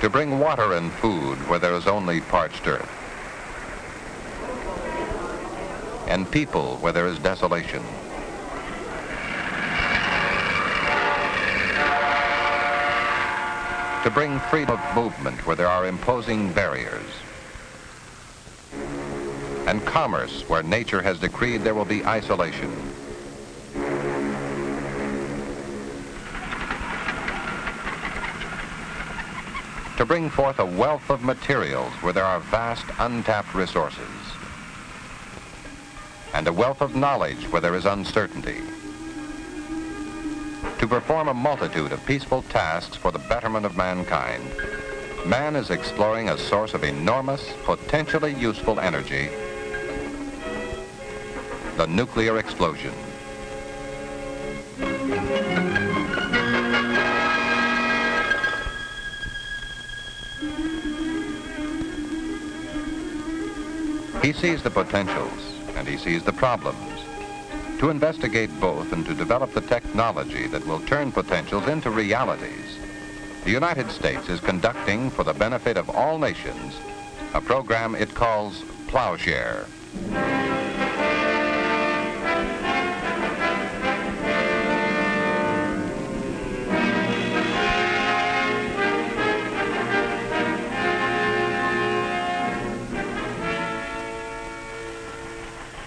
to bring water and food where there is only parched earth, and people where there is desolation. To bring freedom of movement where there are imposing barriers, and commerce where nature has decreed there will be isolation. To bring forth a wealth of materials where there are vast untapped resources, and a wealth of knowledge where there is uncertainty. To perform a multitude of peaceful tasks for the betterment of mankind, man is exploring a source of enormous, potentially useful energy, the nuclear explosion. He sees the potentials and he sees the problems. To investigate both and to develop the technology that will turn potentials into realities, the United States is conducting, for the benefit of all nations, a program it calls Plowshare.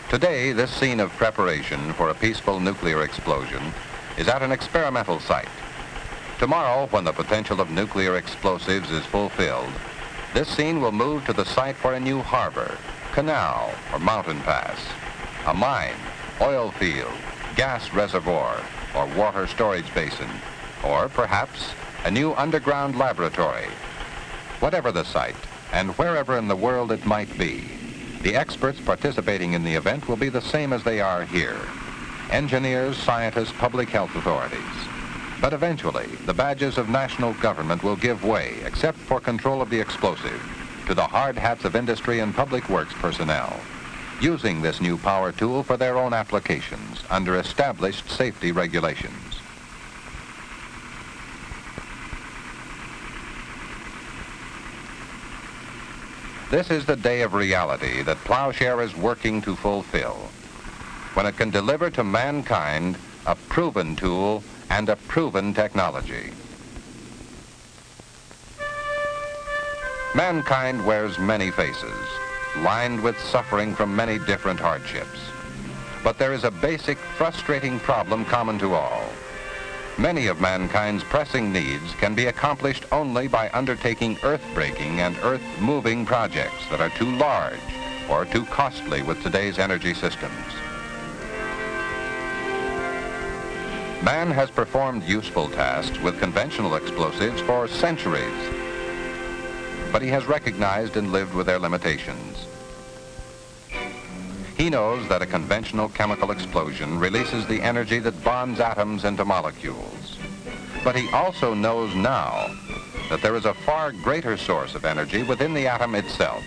Today, this scene of preparation for a peaceful nuclear explosion is at an experimental site. Tomorrow, when the potential of nuclear explosives is fulfilled, this scene will move to the site for a new harbor, canal, or mountain pass, a mine, oil field, gas reservoir, or water storage basin, or perhaps a new underground laboratory. Whatever the site, and wherever in the world it might be, the experts participating in the event will be the same as they are here: engineers, scientists, public health authorities. But eventually, the badges of national government will give way, except for control of the explosive, to the hard hats of industry and public works personnel, using this new power tool for their own applications under established safety regulations. This is the day of reality that Plowshare is working to fulfill, when it can deliver to mankind a proven tool and a proven technology. Mankind wears many faces, lined with suffering from many different hardships. But there is a basic, frustrating problem common to all. Many of mankind's pressing needs can be accomplished only by undertaking earth-breaking and earth-moving projects that are too large or too costly with today's energy systems. Man has performed useful tasks with conventional explosives for centuries, but he has recognized and lived with their limitations. He knows that a conventional chemical explosion releases the energy that bonds atoms into molecules. But he also knows now that there is a far greater source of energy within the atom itself,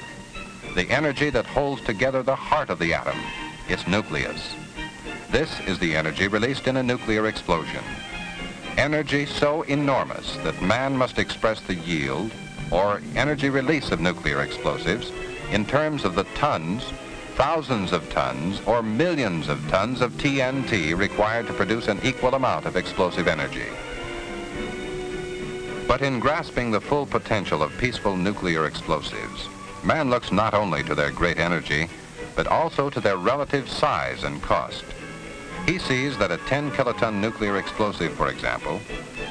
the energy that holds together the heart of the atom, its nucleus. This is the energy released in a nuclear explosion. Energy so enormous that man must express the yield or energy release of nuclear explosives in terms of the tons, thousands of tons, or millions of tons of TNT required to produce an equal amount of explosive energy. But in grasping the full potential of peaceful nuclear explosives, man looks not only to their great energy, but also to their relative size and cost. He sees that a 10-kiloton nuclear explosive, for example,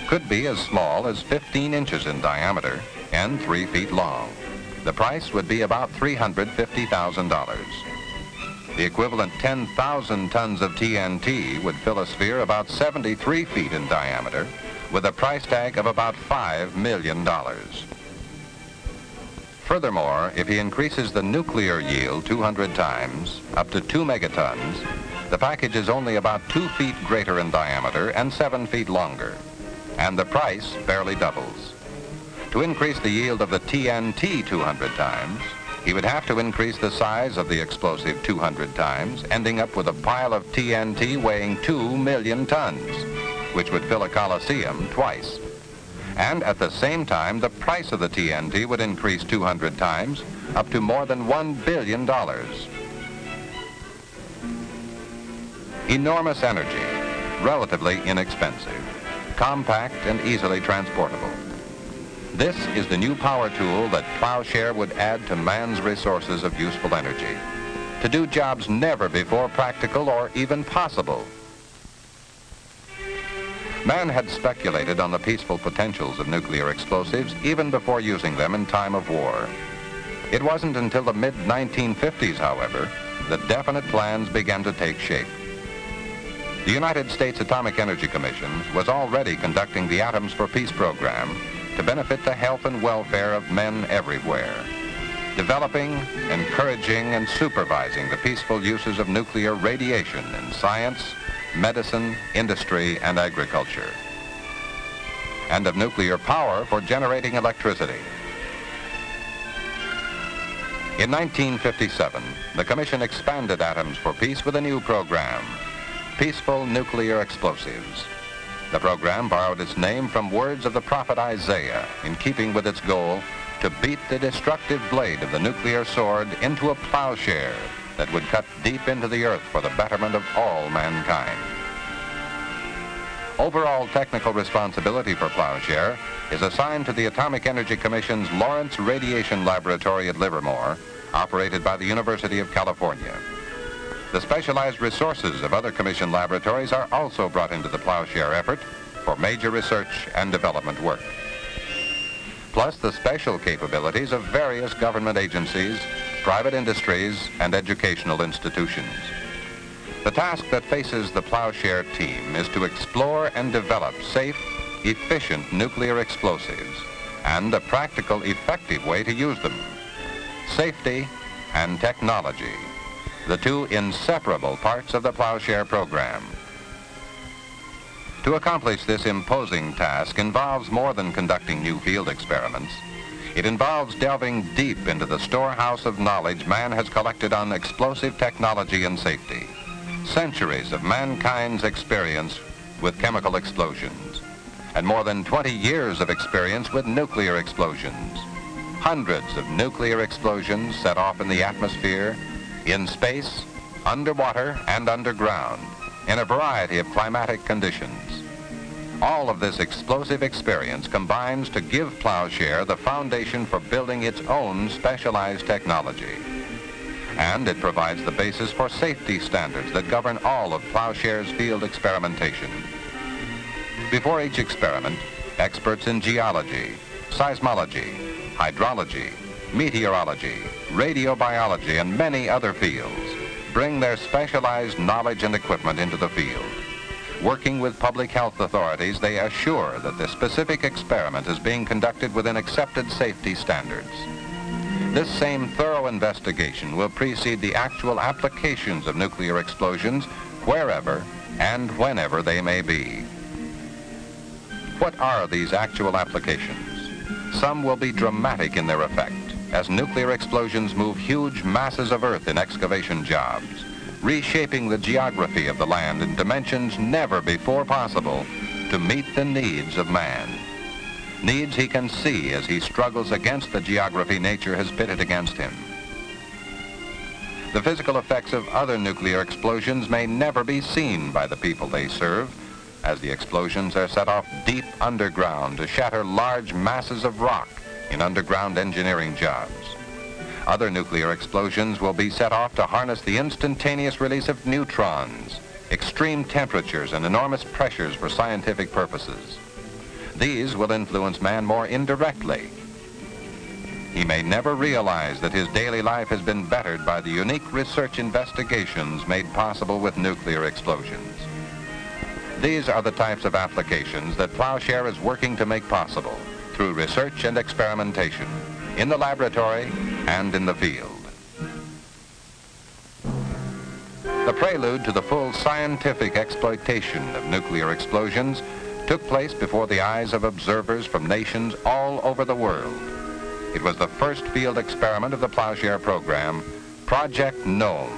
could be as small as 15 inches in diameter and 3 feet long. The price would be about $350,000. The equivalent 10,000 tons of TNT would fill a sphere about 73 feet in diameter with a price tag of about $5 million. Furthermore, if he increases the nuclear yield 200 times, up to 2 megatons, the package is only about 2 feet greater in diameter and 7 feet longer, and the price barely doubles. To increase the yield of the TNT 200 times, he would have to increase the size of the explosive 200 times, ending up with a pile of TNT weighing 2 million tons, which would fill a coliseum twice. And at the same time, the price of the TNT would increase 200 times, up to more than $1 billion. Enormous energy, relatively inexpensive, compact and easily transportable. This is the new power tool that Plowshare would add to man's resources of useful energy, to do jobs never before practical or even possible. Man had speculated on the peaceful potentials of nuclear explosives even before using them in time of war. It wasn't until the mid-1950s, however, that definite plans began to take shape. The United States Atomic Energy Commission was already conducting the Atoms for Peace program to benefit the health and welfare of men everywhere, developing, encouraging, and supervising the peaceful uses of nuclear radiation in science, medicine, industry, and agriculture, and of nuclear power for generating electricity. In 1957, the Commission expanded Atoms for Peace with a new program, Peaceful Nuclear Explosives. The program borrowed its name from words of the prophet Isaiah, in keeping with its goal to beat the destructive blade of the nuclear sword into a plowshare that would cut deep into the earth for the betterment of all mankind. Overall technical responsibility for Plowshare is assigned to the Atomic Energy Commission's Lawrence Radiation Laboratory at Livermore, operated by the University of California. The specialized resources of other Commission laboratories are also brought into the Plowshare effort for major research and development work, plus the special capabilities of various government agencies, private industries, and educational institutions. The task that faces the Plowshare team is to explore and develop safe, efficient nuclear explosives and a practical, effective way to use them. Safety and technology, the two inseparable parts of the Plowshare program. To accomplish this imposing task involves more than conducting new field experiments. It involves delving deep into the storehouse of knowledge man has collected on explosive technology and safety. Centuries of mankind's experience with chemical explosions, and more than 20 years of experience with nuclear explosions. Hundreds of nuclear explosions set off in the atmosphere, in space, underwater, and underground, in a variety of climatic conditions. All of this explosive experience combines to give Plowshare the foundation for building its own specialized technology. And it provides the basis for safety standards that govern all of Plowshare's field experimentation. Before each experiment, experts in geology, seismology, hydrology, meteorology, radiobiology, and many other fields bring their specialized knowledge and equipment into the field. Working with public health authorities, they assure that the specific experiment is being conducted within accepted safety standards. This same thorough investigation will precede the actual applications of nuclear explosions wherever and whenever they may be. What are these actual applications? Some will be dramatic in their effect, as nuclear explosions move huge masses of earth in excavation jobs, reshaping the geography of the land in dimensions never before possible to meet the needs of man. Needs he can see as he struggles against the geography nature has pitted against him. The physical effects of other nuclear explosions may never be seen by the people they serve, as the explosions are set off deep underground to shatter large masses of rock in underground engineering jobs. Other nuclear explosions will be set off to harness the instantaneous release of neutrons, extreme temperatures, and enormous pressures for scientific purposes. These will influence man more indirectly. He may never realize that his daily life has been bettered by the unique research investigations made possible with nuclear explosions. These are the types of applications that Plowshare is working to make possible through research and experimentation, in the laboratory and in the field. The prelude to the full scientific exploitation of nuclear explosions took place before the eyes of observers from nations all over the world. It was the first field experiment of the Plowshare program, Project Gnome.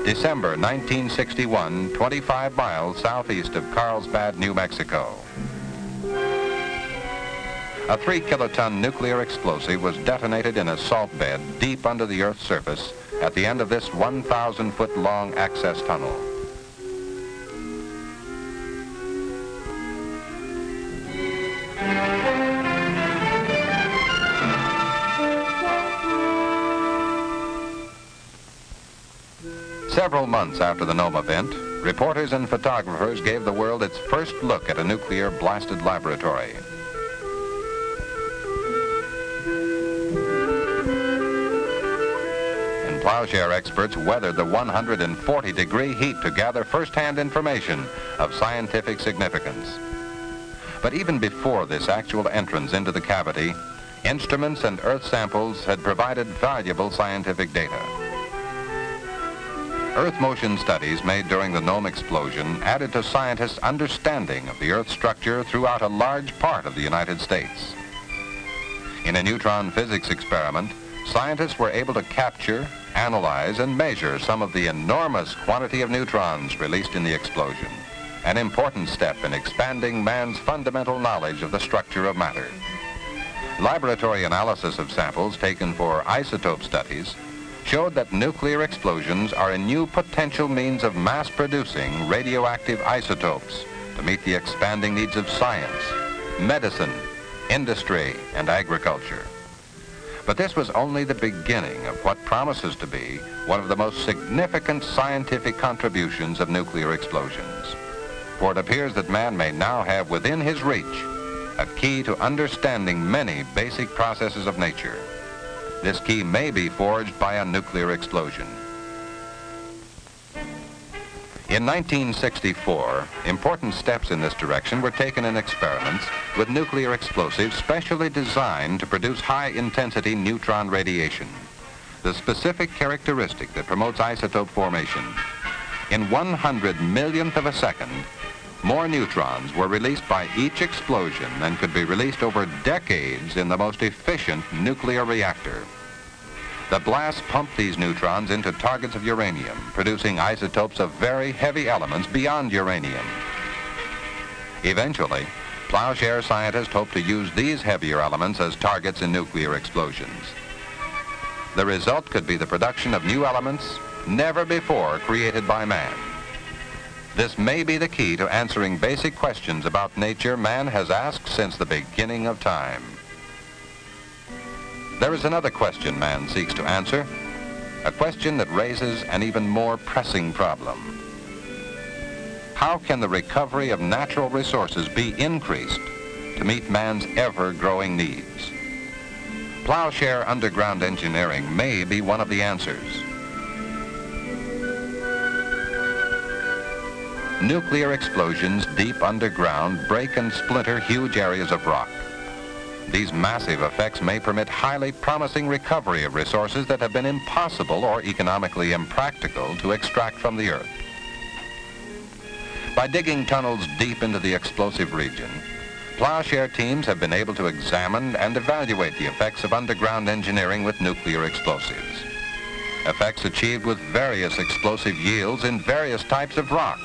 December 1961, 25 miles southeast of Carlsbad, New Mexico. A 3-kiloton nuclear explosive was detonated in a salt bed deep under the Earth's surface at the end of this 1,000-foot-long access tunnel. Several months after the Nome event, reporters and photographers gave the world its first look at a nuclear blasted laboratory. And Plowshare experts weathered the 140-degree heat to gather first-hand information of scientific significance. But even before this actual entrance into the cavity, instruments and Earth samples had provided valuable scientific data. Earth motion studies made during the Nome explosion added to scientists' understanding of the Earth's structure throughout a large part of the United States. In a neutron physics experiment, scientists were able to capture, analyze, and measure some of the enormous quantity of neutrons released in the explosion, an important step in expanding man's fundamental knowledge of the structure of matter. Laboratory analysis of samples taken for isotope studies showed that nuclear explosions are a new potential means of mass-producing radioactive isotopes to meet the expanding needs of science, medicine, industry, and agriculture. But this was only the beginning of what promises to be one of the most significant scientific contributions of nuclear explosions. For it appears that man may now have within his reach a key to understanding many basic processes of nature. This key may be forged by a nuclear explosion. In 1964, important steps in this direction were taken in experiments with nuclear explosives specially designed to produce high-intensity neutron radiation, the specific characteristic that promotes isotope formation. In 100 millionth of a second, more neutrons were released by each explosion than could be released over decades in the most efficient nuclear reactor. The blast pumped these neutrons into targets of uranium, producing isotopes of very heavy elements beyond uranium. Eventually, Plowshare scientists hope to use these heavier elements as targets in nuclear explosions. The result could be the production of new elements never before created by man. This may be the key to answering basic questions about nature man has asked since the beginning of time. There is another question man seeks to answer, a question that raises an even more pressing problem. How can the recovery of natural resources be increased to meet man's ever-growing needs? Plowshare underground engineering may be one of the answers. Nuclear explosions deep underground break and splinter huge areas of rock. These massive effects may permit highly promising recovery of resources that have been impossible or economically impractical to extract from the Earth. By digging tunnels deep into the explosive region, Plowshare teams have been able to examine and evaluate the effects of underground engineering with nuclear explosives. Effects achieved with various explosive yields in various types of rock.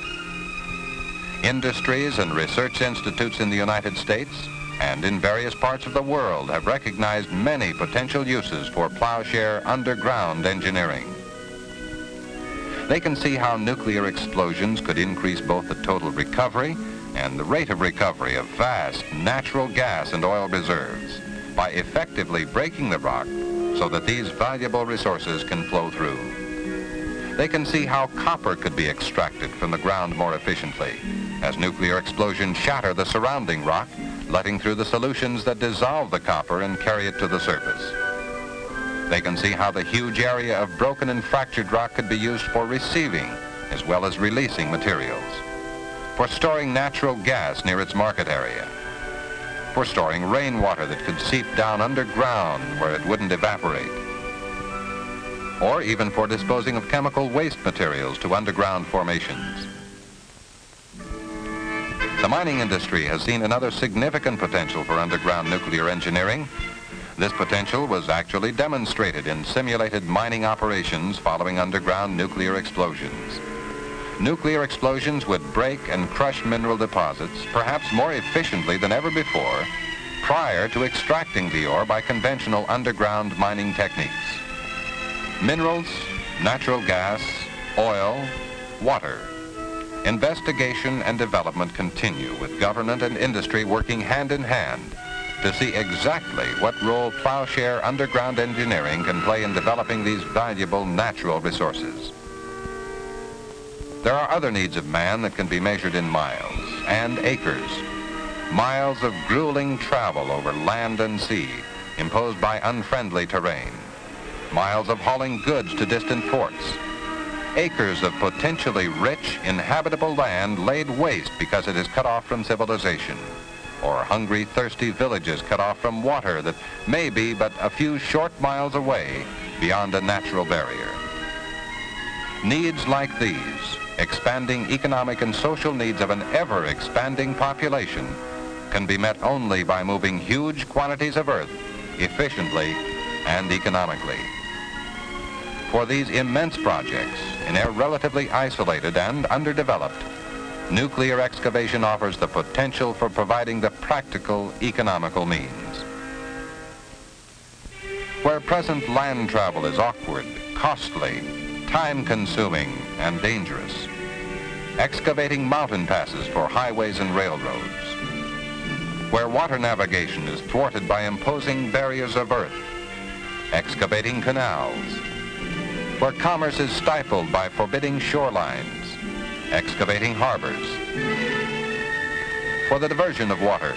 Industries and research institutes in the United States and in various parts of the world have recognized many potential uses for Plowshare underground engineering. They can see how nuclear explosions could increase both the total recovery and the rate of recovery of vast natural gas and oil reserves by effectively breaking the rock so that these valuable resources can flow through. They can see how copper could be extracted from the ground more efficiently as nuclear explosions shatter the surrounding rock, letting through the solutions that dissolve the copper and carry it to the surface. They can see how the huge area of broken and fractured rock could be used for receiving as well as releasing materials, for storing natural gas near its market area, for storing rainwater that could seep down underground where it wouldn't evaporate, or even for disposing of chemical waste materials to underground formations. The mining industry has seen another significant potential for underground nuclear engineering. This potential was actually demonstrated in simulated mining operations following underground nuclear explosions. Nuclear explosions would break and crush mineral deposits, perhaps more efficiently than ever before, prior to extracting the ore by conventional underground mining techniques. Minerals, natural gas, oil, water. Investigation and development continue with government and industry working hand in hand to see exactly what role Plowshare underground engineering can play in developing these valuable natural resources. There are other needs of man that can be measured in miles and acres. Miles of grueling travel over land and sea imposed by unfriendly terrain. Miles of hauling goods to distant ports. Acres of potentially rich, inhabitable land laid waste because it is cut off from civilization. Or hungry, thirsty villages cut off from water that may be but a few short miles away beyond a natural barrier. Needs like these, expanding economic and social needs of an ever-expanding population, can be met only by moving huge quantities of earth efficiently and economically. For these immense projects, in a relatively isolated and underdeveloped, nuclear excavation offers the potential for providing the practical, economical means. Where present land travel is awkward, costly, time-consuming, and dangerous, excavating mountain passes for highways and railroads. Where water navigation is thwarted by imposing barriers of earth, excavating canals. Where commerce is stifled by forbidding shorelines, excavating harbors. For the diversion of water,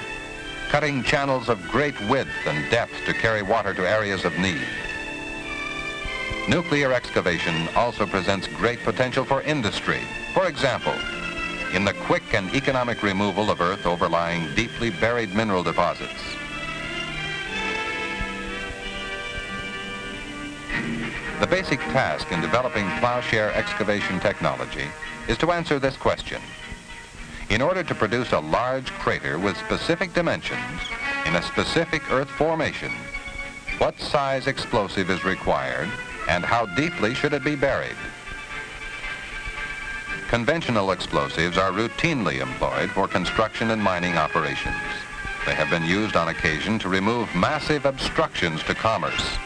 cutting channels of great width and depth to carry water to areas of need. Nuclear excavation also presents great potential for industry. For example, in the quick and economic removal of earth overlying deeply buried mineral deposits. The basic task in developing Plowshare excavation technology is to answer this question. In order to produce a large crater with specific dimensions in a specific earth formation, what size explosive is required and how deeply should it be buried? Conventional explosives are routinely employed for construction and mining operations. They have been used on occasion to remove massive obstructions to commerce.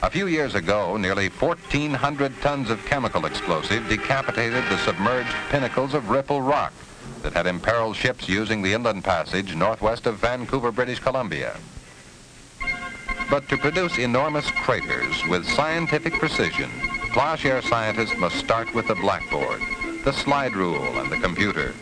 A few years ago, nearly 1,400 tons of chemical explosive decapitated the submerged pinnacles of Ripple Rock that had imperiled ships using the inland passage northwest of Vancouver, British Columbia. But to produce enormous craters with scientific precision, Plowshare scientists must start with the blackboard, the slide rule, and the computer.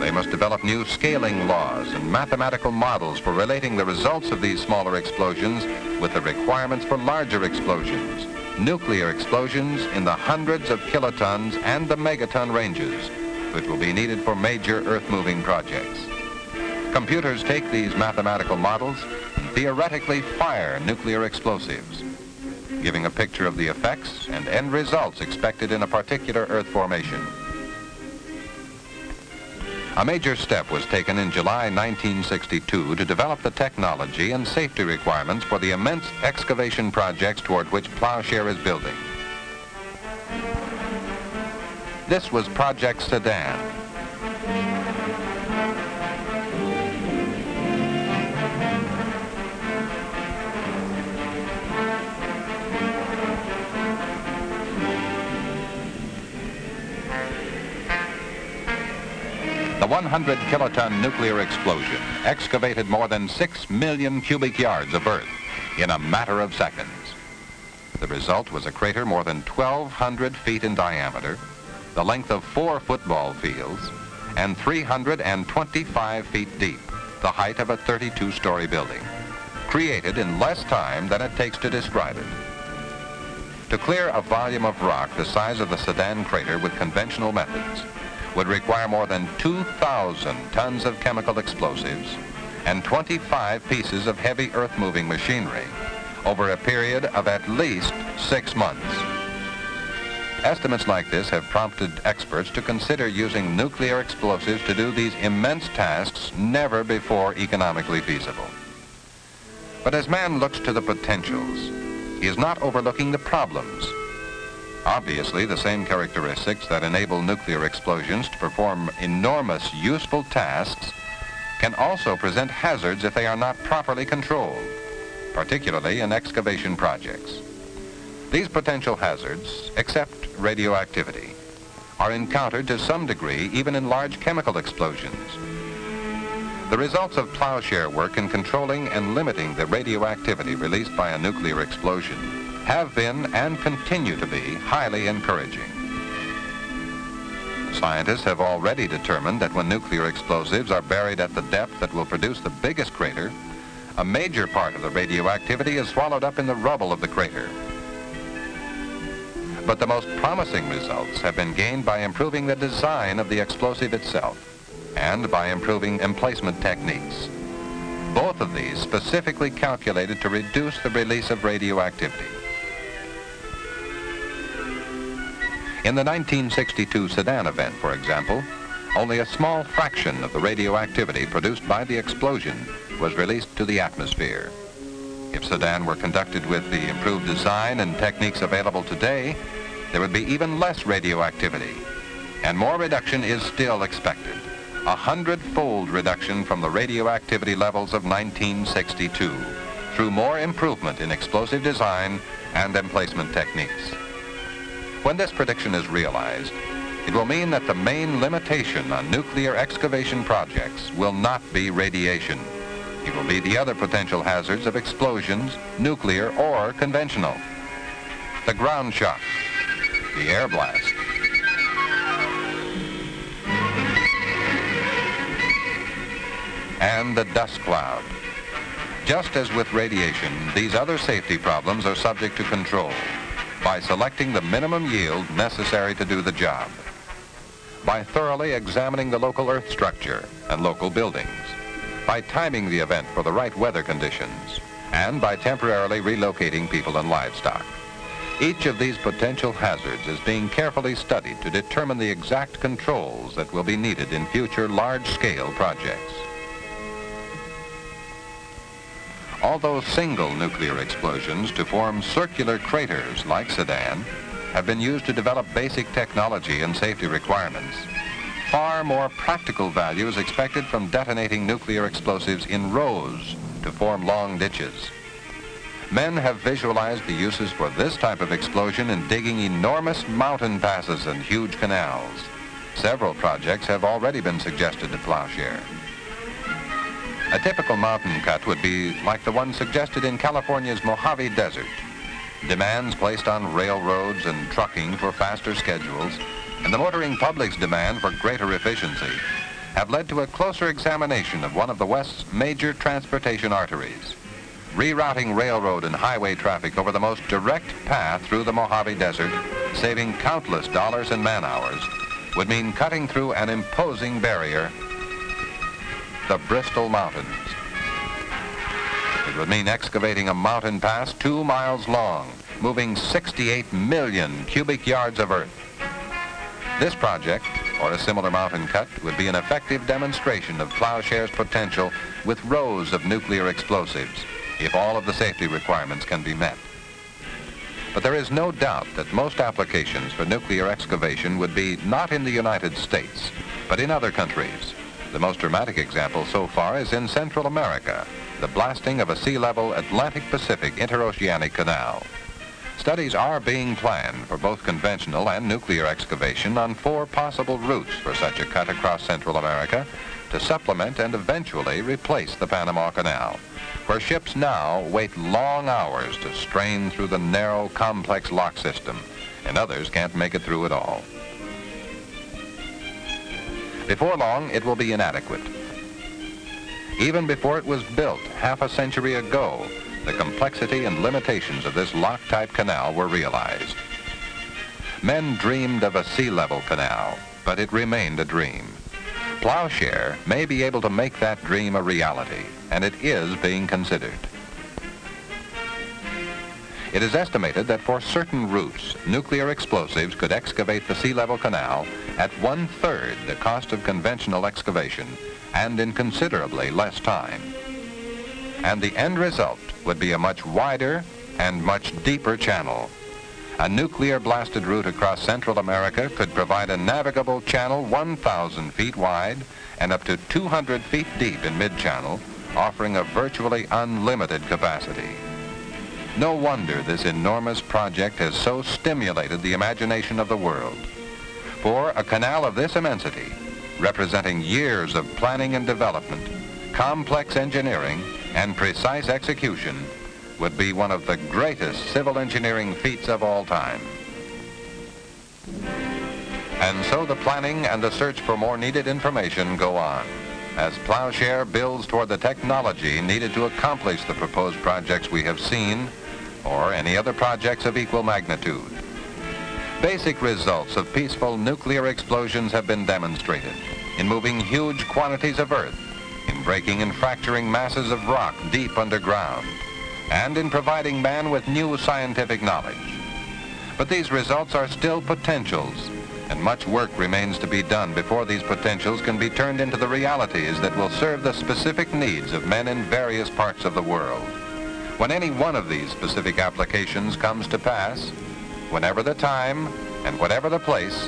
They must develop new scaling laws and mathematical models for relating the results of these smaller explosions with the requirements for larger explosions, nuclear explosions in the hundreds of kilotons and the megaton ranges, which will be needed for major earth-moving projects. Computers take these mathematical models and theoretically fire nuclear explosives, giving a picture of the effects and end results expected in a particular earth formation. A major step was taken in July 1962 to develop the technology and safety requirements for the immense excavation projects toward which Plowshare is building. This was Project Sedan. The 100-kiloton nuclear explosion excavated more than 6 million cubic yards of earth in a matter of seconds. The result was a crater more than 1,200 feet in diameter, the length of 4 football fields, and 325 feet deep, the height of a 32-story building, created in less time than it takes to describe it. To clear a volume of rock the size of the Sedan crater with conventional methods would require more than 2,000 tons of chemical explosives and 25 pieces of heavy earth-moving machinery over a period of at least 6 months. Estimates like this have prompted experts to consider using nuclear explosives to do these immense tasks never before economically feasible. But as man looks to the potentials, he is not overlooking the problems. Obviously, the same characteristics that enable nuclear explosions to perform enormous useful tasks can also present hazards if they are not properly controlled, particularly in excavation projects. These potential hazards, except radioactivity, are encountered to some degree even in large chemical explosions. The results of Plowshare work in controlling and limiting the radioactivity released by a nuclear explosion have been and continue to be highly encouraging. Scientists have already determined that when nuclear explosives are buried at the depth that will produce the biggest crater, a major part of the radioactivity is swallowed up in the rubble of the crater. But the most promising results have been gained by improving the design of the explosive itself and by improving emplacement techniques. Both of these specifically calculated to reduce the release of radioactivity. In the 1962 Sedan event, for example, only a small fraction of the radioactivity produced by the explosion was released to the atmosphere. If Sedan were conducted with the improved design and techniques available today, there would be even less radioactivity, and more reduction is still expected. 100-fold reduction from the radioactivity levels of 1962 through more improvement in explosive design and emplacement techniques. When this prediction is realized, it will mean that the main limitation on nuclear excavation projects will not be radiation. It will be the other potential hazards of explosions, nuclear or conventional. The ground shock, the air blast, and the dust cloud. Just as with radiation, these other safety problems are subject to control by selecting the minimum yield necessary to do the job, by thoroughly examining the local earth structure and local buildings, by timing the event for the right weather conditions, and by temporarily relocating people and livestock. Each of these potential hazards is being carefully studied to determine the exact controls that will be needed in future large-scale projects. Although single nuclear explosions to form circular craters like Sedan have been used to develop basic technology and safety requirements, far more practical value is expected from detonating nuclear explosives in rows to form long ditches. Men have visualized the uses for this type of explosion in digging enormous mountain passes and huge canals. Several projects have already been suggested to Plowshare. A typical mountain cut would be like the one suggested in California's Mojave Desert. Demands placed on railroads and trucking for faster schedules, and the motoring public's demand for greater efficiency have led to a closer examination of one of the West's major transportation arteries. Rerouting railroad and highway traffic over the most direct path through the Mojave Desert, saving countless dollars and man-hours, would mean cutting through an imposing barrier, the Bristol Mountains. It would mean excavating a mountain pass 2 miles long, moving 68 million cubic yards of earth. This project, or a similar mountain cut, would be an effective demonstration of Plowshare's potential with rows of nuclear explosives, if all of the safety requirements can be met. But there is no doubt that most applications for nuclear excavation would be not in the United States, but in other countries. The most dramatic example so far is in Central America, the blasting of a sea-level Atlantic-Pacific interoceanic canal. Studies are being planned for both conventional and nuclear excavation on 4 possible routes for such a cut across Central America to supplement and eventually replace the Panama Canal, where ships now wait long hours to strain through the narrow, complex lock system, and others can't make it through at all. Before long, it will be inadequate. Even before it was built half a century ago, the complexity and limitations of this lock-type canal were realized. Men dreamed of a sea-level canal, but it remained a dream. Plowshare may be able to make that dream a reality, and it is being considered. It is estimated that for certain routes, nuclear explosives could excavate the sea-level canal at 1/3 the cost of conventional excavation and in considerably less time. And the end result would be a much wider and much deeper channel, A nuclear-blasted route across Central America could provide a navigable channel 1,000 feet wide and up to 200 feet deep in mid-channel, offering a virtually unlimited capacity. No wonder this enormous project has so stimulated the imagination of the world. For a canal of this immensity, representing years of planning and development, complex engineering, and precise execution, would be one of the greatest civil engineering feats of all time. And so the planning and the search for more needed information go on, as Plowshare builds toward the technology needed to accomplish the proposed projects we have seen, or any other projects of equal magnitude. Basic results of peaceful nuclear explosions have been demonstrated in moving huge quantities of earth, in breaking and fracturing masses of rock deep underground, and in providing man with new scientific knowledge. But these results are still potentials, and much work remains to be done before these potentials can be turned into the realities that will serve the specific needs of men in various parts of the world. When any one of these specific applications comes to pass, whenever the time and whatever the place,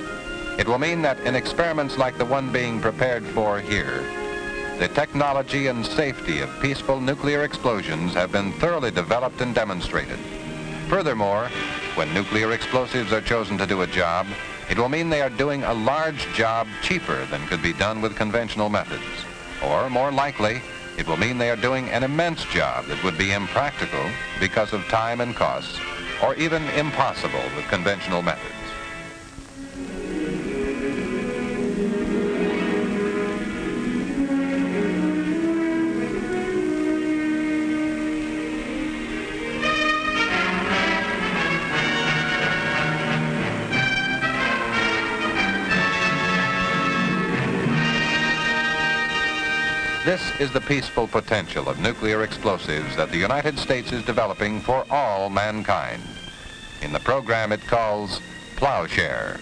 it will mean that in experiments like the one being prepared for here, the technology and safety of peaceful nuclear explosions have been thoroughly developed and demonstrated. Furthermore, when nuclear explosives are chosen to do a job, it will mean they are doing a large job cheaper than could be done with conventional methods. Or, more likely, it will mean they are doing an immense job that would be impractical because of time and costs, or even impossible with conventional methods. This is the peaceful potential of nuclear explosives that the United States is developing for all mankind. In the program it calls Plowshare.